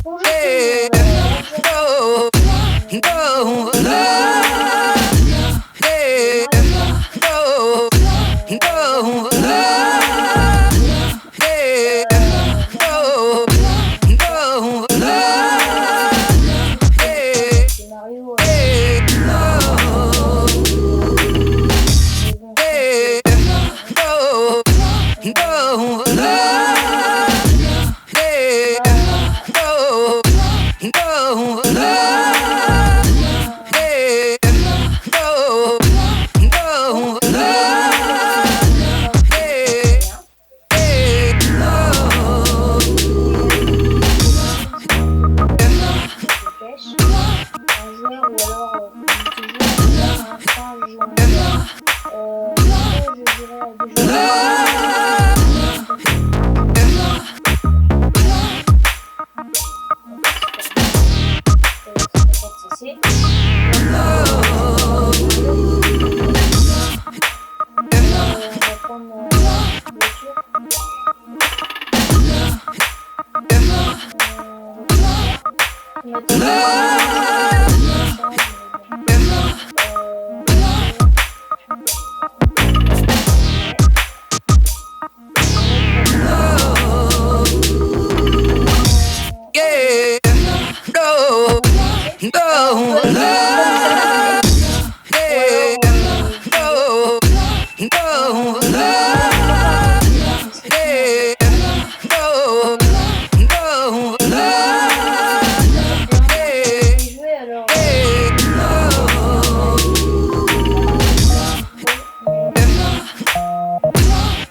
Bonjour tout le monde. Alors aujourd'hui, scénario mais bon, pêche, un joueur ou alors multijoueur, pour l'instant je joue en joueur. Après je dirais à des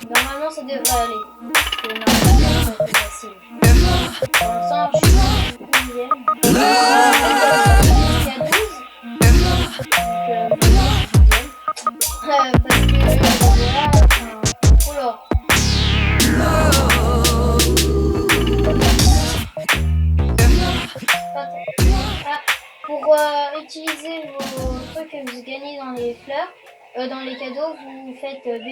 normalement ça devrait aller. Normalement c'est facile. Pour l'instant je suis dixième. Il y a 12. Parce que oula. Pour utiliser vos trucs que vous gagnez dans les fleurs, dans les cadeaux, vous faites B.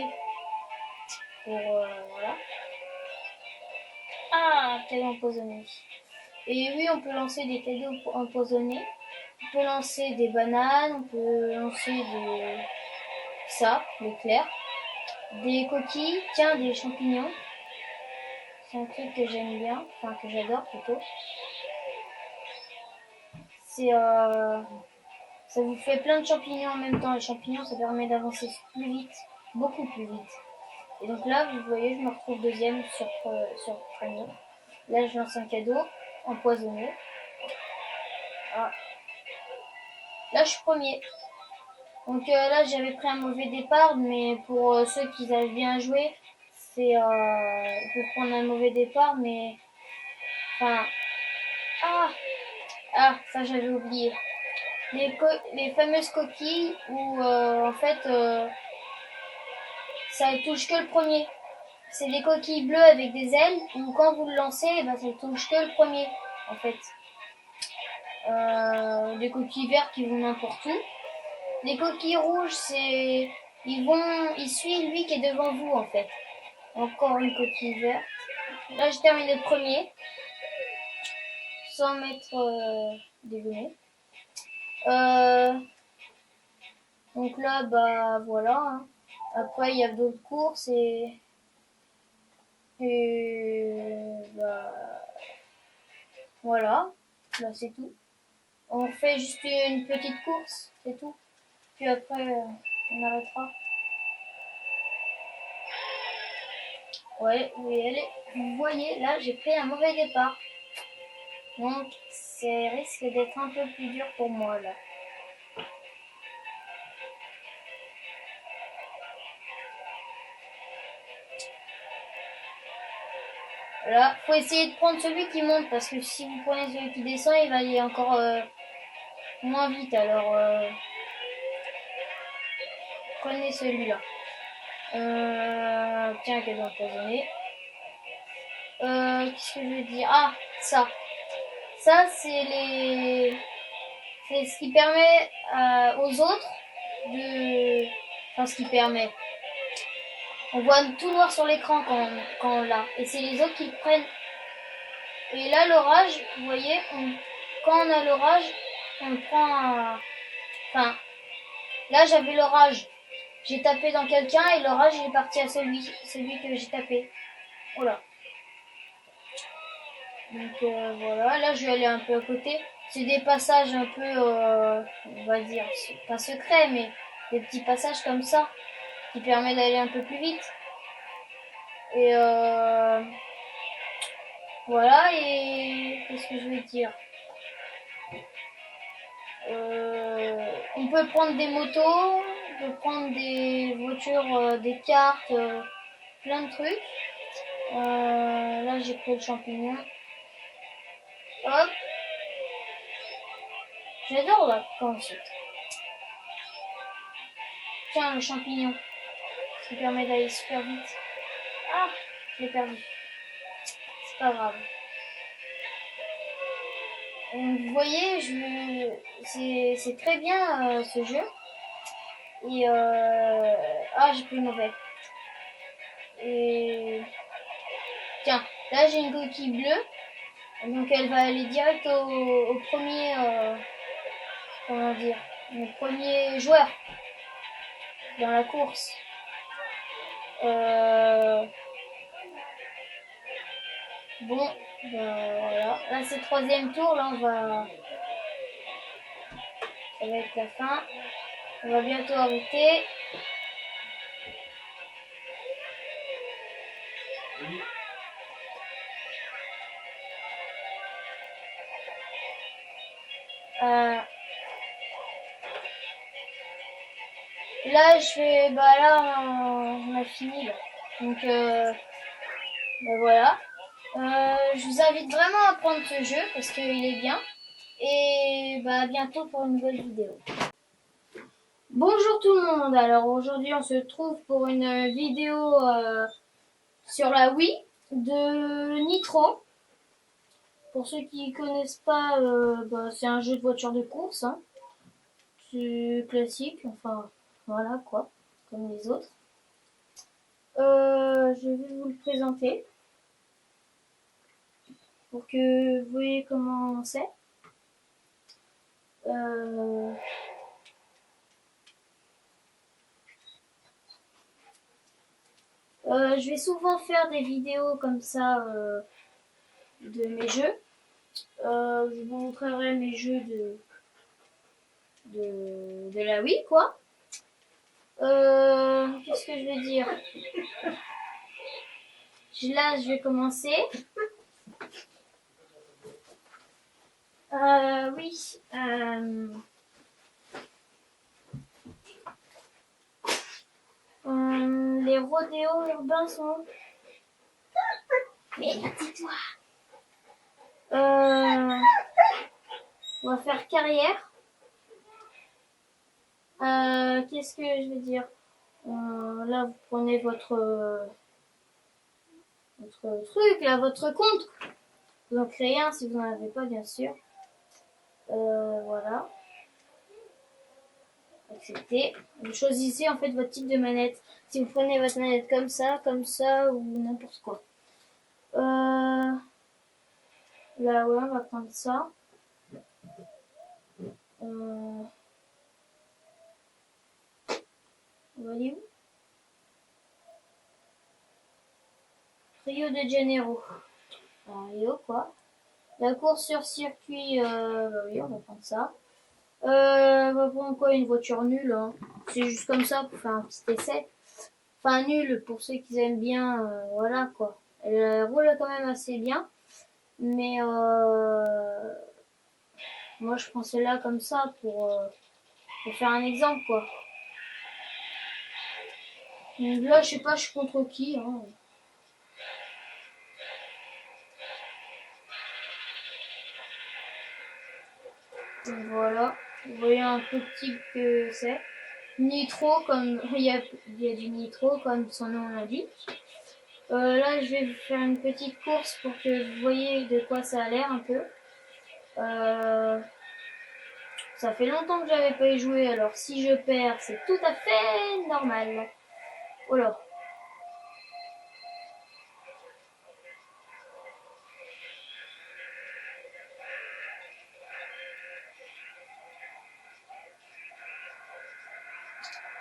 Pour voilà. Ah, cadeau empoisonné. Et oui, on peut lancer des cadeaux empoisonnés. On peut lancer des bananes, on peut lancer des éclairs, des coquilles, tiens, des champignons. C'est un truc que j'aime bien, enfin que j'adore plutôt. C'est ça vous fait plein de champignons en même temps. Les champignons, ça permet d'avancer plus vite, beaucoup plus vite. Et donc là, vous voyez, je me retrouve deuxième sur premier. Là, je lance un cadeau empoisonné. Ah. Là, je suis premier. Donc là, j'avais pris un mauvais départ, mais pour ceux qui avaient bien joué, c'est pour prendre un mauvais départ, mais enfin, ça j'avais oublié. Les fameuses coquilles où en fait ça touche que le premier. C'est des coquilles bleues avec des ailes où quand vous le lancez, ben, ça touche que le premier en fait. Des coquilles vertes qui vont n'importe où. Les coquilles rouges, ils suivent lui qui est devant vous en fait. Encore une coquille verte. Là, j'ai terminé le premier. Sans m'être dégonné. Donc là, bah voilà. Hein. Après, il y a d'autres courses et bah voilà. Là, c'est tout. On fait juste une petite course, c'est tout. Puis après, on arrêtera. Ouais, vous voyez, là, j'ai pris un mauvais départ. Donc, ça risque d'être un peu plus dur pour moi, là. Là, faut essayer de prendre celui qui monte, parce que si vous prenez celui qui descend, il va aller encore moins vite. Alors, prenez celui-là. Tiens, cadeau empoisonné. Qu'est-ce que je veux dire? Ah, ça. Ça, c'est ce qui permet aux autres de... Enfin, ce qui permet... On voit tout noir sur l'écran quand on l'a. Et c'est les autres qui prennent Et là, l'orage, vous voyez, quand on a l'orage, on prend un... Enfin, là, j'avais l'orage. J'ai tapé dans quelqu'un et l'orage il est parti à celui que j'ai tapé. Voilà. Donc voilà, là je vais aller un peu à côté. C'est des passages un peu, on va dire, pas secrets, mais des petits passages comme ça qui permettent d'aller un peu plus vite. Et voilà, et qu'est-ce que je vais dire on peut prendre des motos, on peut prendre des voitures, des cartes, plein de trucs. Là j'ai pris le champignon. Hop. J'adore là quand on saute. Tiens, le champignon. Ça permet d'aller super vite. Ah, je l'ai perdu. C'est pas grave. Vous voyez, c'est très bien ce jeu. Et ah, j'ai pris le mauvais. Et tiens, là j'ai une coquille bleue. Donc elle va aller direct au premier, comment dire, au premier joueur dans la course. Bon, ben voilà. Là c'est le troisième tour, là ça va être la fin. On va bientôt arrêter. Là je vais, bah là on a fini là. Donc ben voilà. Je vous invite vraiment à prendre ce jeu parce qu'il est bien. Et bah à bientôt pour une nouvelle vidéo. Bonjour tout le monde, alors aujourd'hui on se trouve pour une vidéo sur la Wii de Nitro. Pour ceux qui ne connaissent pas, bah, c'est un jeu de voiture de course, hein. C'est classique, enfin voilà quoi, comme les autres. Je vais vous le présenter pour que vous voyez comment c'est. Je vais souvent faire des vidéos comme ça de mes jeux. Je vous montrerai mes jeux de la Wii, quoi. Qu'est-ce que je vais dire? Là, je vais commencer. Oui. Les rodéos urbains sont... Mais dis-toi. On va faire carrière. Qu'est-ce que je vais dire? Là, vous prenez votre truc, là, votre compte. Vous en créez un si vous n'en avez pas, bien sûr. Voilà. Accepter. Vous choisissez en fait votre type de manette. Si vous prenez votre manette comme ça ou n'importe quoi. Là, ouais, on va prendre ça. Voyez-vous? Rio de Janeiro. Rio, quoi. La course sur circuit, bah oui, on va prendre ça. On va prendre quoi? Une voiture nulle, hein. C'est juste comme ça pour faire un petit essai. Enfin, nul pour ceux qui aiment bien, voilà quoi. Elle roule quand même assez bien. Mais moi je prends celle-là comme ça pour faire un exemple quoi. Donc là, je sais pas, je suis contre qui. Hein. Donc voilà, vous voyez un peu le type que c'est. Nitro, comme il y a du nitro, comme son nom l'indique. Là, je vais vous faire une petite course pour que vous voyez de quoi ça a l'air un peu. Ça fait longtemps que j'avais pas y joué, alors si je perds, c'est tout à fait normal. Voilà.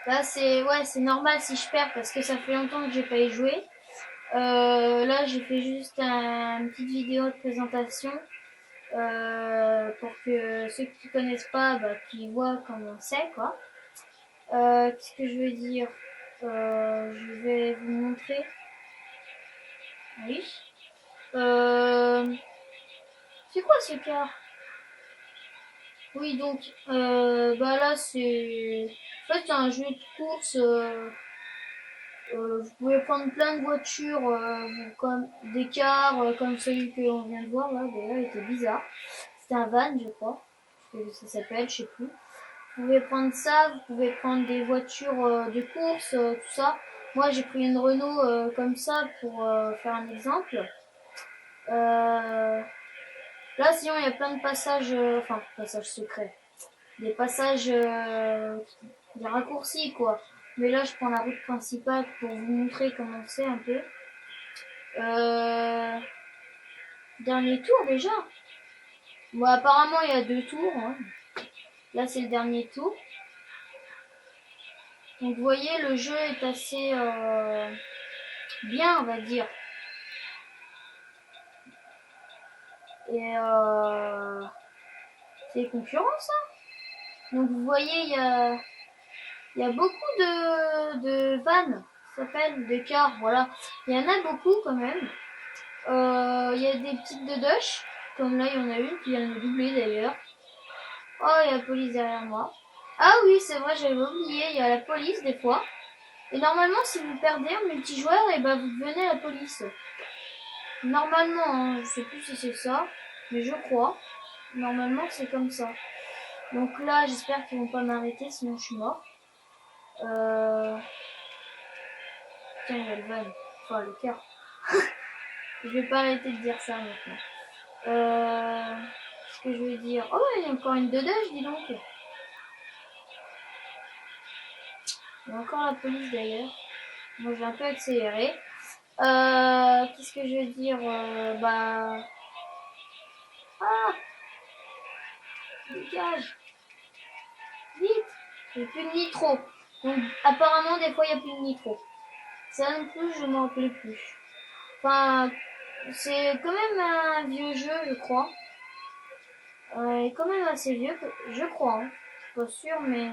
Là, c'est normal si je perds parce que ça fait longtemps que j'ai pas y joué. Là, j'ai fait juste une petite vidéo de présentation pour que ceux qui connaissent pas, bah, qu'ils voient comment c'est, quoi. Qu'est-ce que je veux dire? Je vais vous montrer. Oui. C'est quoi ce car? Oui, donc, bah là, en fait, c'est un jeu de course. Vous pouvez prendre plein de voitures, comme des cars, comme celui qu'on vient de voir là. D'ailleurs, il était bizarre. C'était un van, je crois. Que ça s'appelle, je sais plus. Vous pouvez prendre ça, vous pouvez prendre des voitures de course, tout ça. Moi, j'ai pris une Renault comme ça pour faire un exemple. Là, sinon, il y a plein de passages, enfin, passages secrets. Des passages, des raccourcis, quoi. Mais là, je prends la route principale pour vous montrer comment c'est un peu. Euh, Dernier tour déjà. Bon, apparemment, il y a 2 tours. Hein. Là, c'est le dernier tour. Donc, vous voyez, le jeu est assez bien, on va dire. Et c'est concurrent, ça. Donc, vous voyez, il y a beaucoup de vannes, ça s'appelle, de cars, voilà. Il y en a beaucoup quand même. Il y a des petites de Dush, comme là, il y en a une qui vient de doubler d'ailleurs. Oh, il y a la police derrière moi. Ah oui, c'est vrai, j'avais oublié, il y a la police des fois. Et normalement, si vous perdez en multijoueur, et ben vous devenez la police. Normalement, hein, je sais plus si c'est ça, mais je crois. Normalement, c'est comme ça. Donc là, j'espère qu'ils vont pas m'arrêter, sinon je suis mort. Tiens, il y a le van. Enfin, le cœur. Je vais pas arrêter de dire ça maintenant. Ce que je veux dire. Oh, il y a encore une dedans, dis donc. Il y a encore la police d'ailleurs. Moi, j'ai un peu accéléré. Qu'est-ce que je veux dire? Bah. Ah! Dégage! Vite! Il n'y a plus de nitro. Donc, apparemment, des fois, il n'y a plus de nitro. Ça non plus, je m'en rappelle plus. Enfin, c'est quand même un vieux jeu, je crois. Il est quand même assez vieux, je crois. Hein. Je suis pas sûre, mais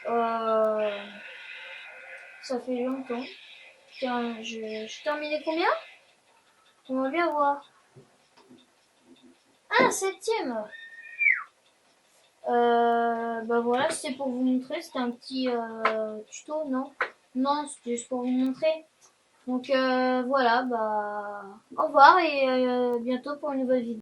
euh, ça fait longtemps. Tiens, je terminais combien? On va bien voir. Ah, 7ème. Bah voilà, c'est pour vous montrer. C'était un petit tuto, non? Non, c'était juste pour vous montrer. Donc voilà, bah au revoir et bientôt pour une nouvelle vidéo.